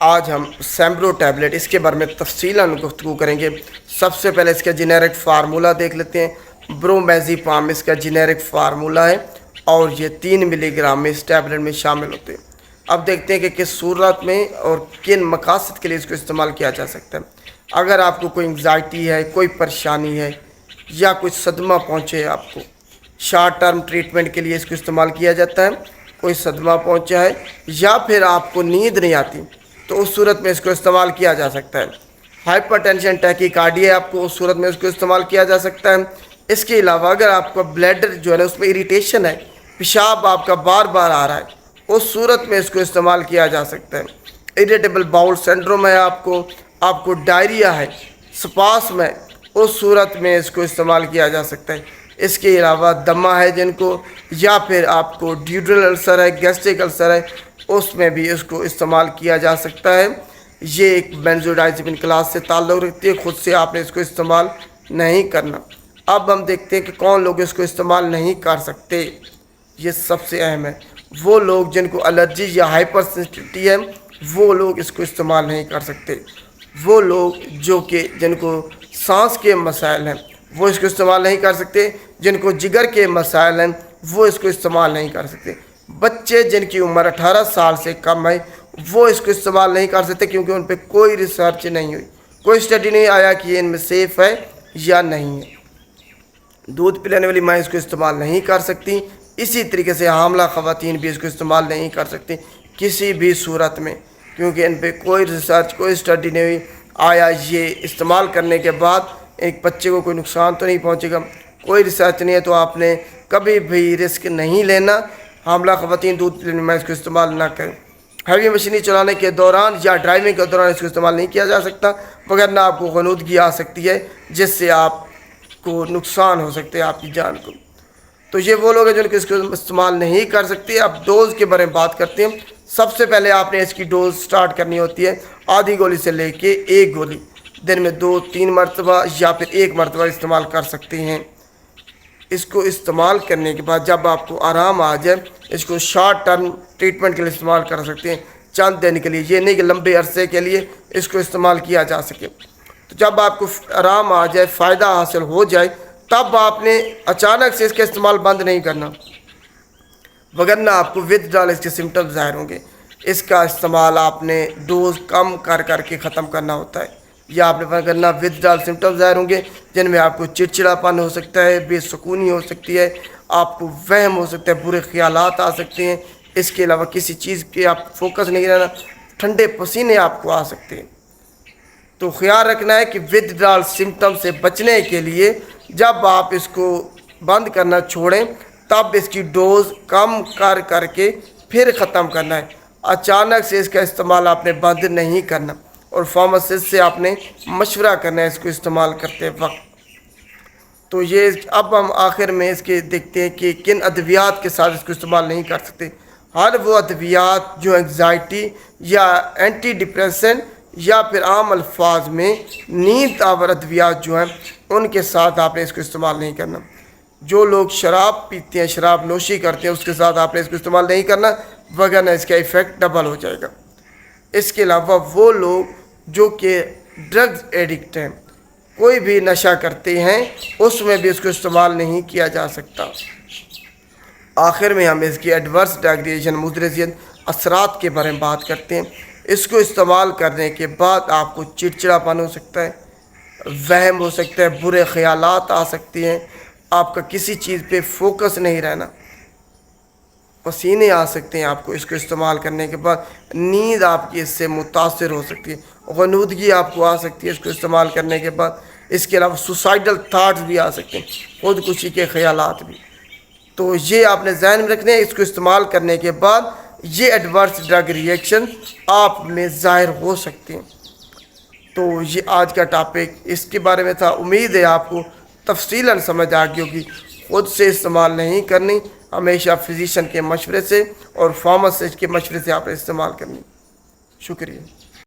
آج ہم سیمبرو ٹیبلٹ اس کے بارے میں تفصیلاً گفتگو کریں گے۔ سب سے پہلے اس کا جنیرک فارمولا دیکھ لیتے ہیں۔ برومیزیپام اس کا جنیرک فارمولا ہے اور یہ 3 ملی گرام میں اس ٹیبلٹ میں شامل ہوتے ہیں۔ اب دیکھتے ہیں کہ کس صورت میں اور کن مقاصد کے لیے اس کو استعمال کیا جا سکتا ہے۔ اگر آپ کو کوئی انگزائٹی ہے، کوئی پریشانی ہے یا کوئی صدمہ پہنچے، آپ کو شارٹ ٹرم ٹریٹمنٹ کے لیے اس کو استعمال کیا جاتا ہے۔ کوئی صدمہ پہنچا ہے یا پھر آپ کو نیند نہیں آتی تو اس صورت میں اس کو استعمال کیا جا سکتا ہے۔ ہائپر ٹینشن ٹیکیکارڈیا ہے، آپ کو اس صورت میں اس کو استعمال کیا جا سکتا ہے۔ اس کے علاوہ اگر آپ کا بلیڈر جو ہے نا اس میں اریٹیشن ہے، پیشاب آپ کا بار بار آ رہا ہے، اس صورت میں اس کو استعمال کیا جا سکتا ہے۔ اریٹیبل باؤل سنڈروم ہے، آپ کو ڈائریا ہے، سپاسم ہے، اس صورت میں اس کو استعمال کیا جا سکتا ہے۔ اس کے علاوہ دمہ ہے جن کو، یا پھر آپ کو ڈیوڈرل السر ہے، گیسٹرک السر ہے، اس میں بھی اس کو استعمال کیا جا سکتا ہے۔ یہ ایک بینزوڈائزپین کلاس سے تعلق رکھتی ہے، خود سے آپ نے اس کو استعمال نہیں کرنا۔ اب ہم دیکھتے ہیں کہ کون لوگ اس کو استعمال نہیں کر سکتے۔ یہ سب سے اہم ہے، وہ لوگ جن کو الرجی یا ہائپر سینسٹیوٹی ہے، وہ لوگ اس کو استعمال نہیں کر سکتے۔ وہ لوگ جن کو سانس کے مسائل ہیں وہ اس کو استعمال نہیں کر سکتے۔ جن کو جگر کے مسائل ہیں وہ اس کو استعمال نہیں کر سکتے۔ بچے جن کی عمر 18 سال سے کم ہے وہ اس کو استعمال نہیں کر سکتے، کیونکہ ان پہ کوئی ریسرچ نہیں ہوئی، کوئی اسٹڈی نہیں آیا کہ یہ ان میں سیف ہے یا نہیں ہے۔ دودھ پلانے والی مائیں اس کو استعمال نہیں کر سکتی۔ اسی طریقے سے حاملہ خواتین بھی اس کو استعمال نہیں کر سکتی کسی بھی صورت میں، کیونکہ ان پہ کوئی ریسرچ، کوئی اسٹڈی نہیں ہوئی آیا یہ استعمال کرنے کے بعد ایک بچے کو کوئی نقصان تو نہیں پہنچے گا۔ کوئی ریسرچ نہیں ہے تو آپ نے کبھی بھی رسک نہیں لینا۔ حاملہ خواتین دودھ پلانے میں اس کو استعمال نہ کریں۔ ہیوی مشینری چلانے کے دوران یا ڈرائیونگ کے دوران اس کو استعمال نہیں کیا جا سکتا، وگرنہ آپ کو غنودگی آ سکتی ہے جس سے آپ کو نقصان ہو سکتے ہیں آپ کی جان کو۔ تو یہ وہ لوگ ہیں جو اس کو استعمال نہیں کر سکتے۔ اب ڈوز کے بارے میں بات کرتے ہیں۔ سب سے پہلے آپ نے اس کی ڈوز سٹارٹ کرنی ہوتی ہے آدھی گولی سے لے کے 1 گولی، دن میں 2-3 مرتبہ یا پھر 1 مرتبہ استعمال کر سکتے ہیں۔ اس کو استعمال کرنے کے بعد جب آپ کو آرام آ جائے اس کو شارٹ ٹرم ٹریٹمنٹ کے لیے استعمال کر سکتے ہیں، چند دن کے لیے، یہ نہیں کہ لمبے عرصے کے لیے اس کو استعمال کیا جا سکے۔ تو جب آپ کو آرام آ جائے، فائدہ حاصل ہو جائے، تب آپ نے اچانک سے اس کا استعمال بند نہیں کرنا، وگرنہ آپ کو ودرال اس کے سمٹم ظاہر ہوں گے۔ اس کا استعمال آپ نے ڈوز کم کر کے ختم کرنا ہوتا ہے، یا آپ نے کرنا ودرال سمٹم ظاہر ہوں گے جن میں آپ کو چڑچڑاپن ہو سکتا ہے، بے سکونی ہو سکتی ہے، آپ کو وہم ہو سکتا ہے، برے خیالات آ سکتے ہیں۔ اس کے علاوہ کسی چیز پہ آپ فوکس نہیں رہنا، ٹھنڈے پسینے آپ کو آ سکتے ہیں۔ تو خیال رکھنا ہے کہ ودرال سمٹم سے بچنے کے لیے جب آپ اس کو بند کرنا چھوڑیں تب اس کی ڈوز کم کر کے پھر ختم کرنا ہے۔ اچانک سے اس کا استعمال آپ نے بند نہیں کرنا، اور فارماسسٹ سے آپ نے مشورہ کرنا ہے اس کو استعمال کرتے وقت۔ تو یہ اب ہم آخر میں اس کے دیکھتے ہیں کہ کن ادویات کے ساتھ اس کو استعمال نہیں کر سکتے۔ ہر وہ ادویات جو انگزائٹی یا اینٹی ڈپریسنٹ یا پھر عام الفاظ میں نیند آور ادویات جو ہیں ان کے ساتھ آپ نے اس کو استعمال نہیں کرنا۔ جو لوگ شراب پیتے ہیں، شراب نوشی کرتے ہیں، اس کے ساتھ آپ نے اس کو استعمال نہیں کرنا، وگرنہ اس کا ایفیکٹ ڈبل ہو جائے گا۔ اس کے علاوہ وہ لوگ جو کہ ڈرگز ایڈکٹ ہیں، کوئی بھی نشہ کرتے ہیں، اس میں بھی اس کو استعمال نہیں کیا جا سکتا۔ آخر میں ہم اس کی ایڈورس ڈرگ ریئیکشن مضر اثرات کے بارے میں بات کرتے ہیں۔ اس کو استعمال کرنے کے بعد آپ کو چڑچڑاپن ہو سکتا ہے، وہم ہو سکتا ہے، برے خیالات آ سکتے ہیں، آپ کا کسی چیز پہ فوکس نہیں رہنا، پسینے آ سکتے ہیں آپ کو اس کو استعمال کرنے کے بعد، نیند آپ کی اس سے متاثر ہو سکتی ہے، غنودگی آپ کو آ سکتی ہے اس کو استعمال کرنے کے بعد۔ اس کے علاوہ سوسائڈل تھاٹس بھی آ سکتے ہیں، خودکشی کے خیالات بھی۔ تو یہ آپ نے ذہن میں رکھنا ہے، اس کو استعمال کرنے کے بعد یہ ایڈورس ڈرگ ریئیکشن آپ میں ظاہر ہو سکتے ہیں۔ تو یہ آج کا ٹاپک اس کے بارے میں تھا۔ امید ہے آپ کو تفصیلاً سمجھ آ گئی ہوگی۔ خود سے استعمال نہیں کرنی، ہمیشہ فزیشین کے مشورے سے اور فارماسسٹ کے مشورے سے آپ نے استعمال کرنی۔ شکریہ۔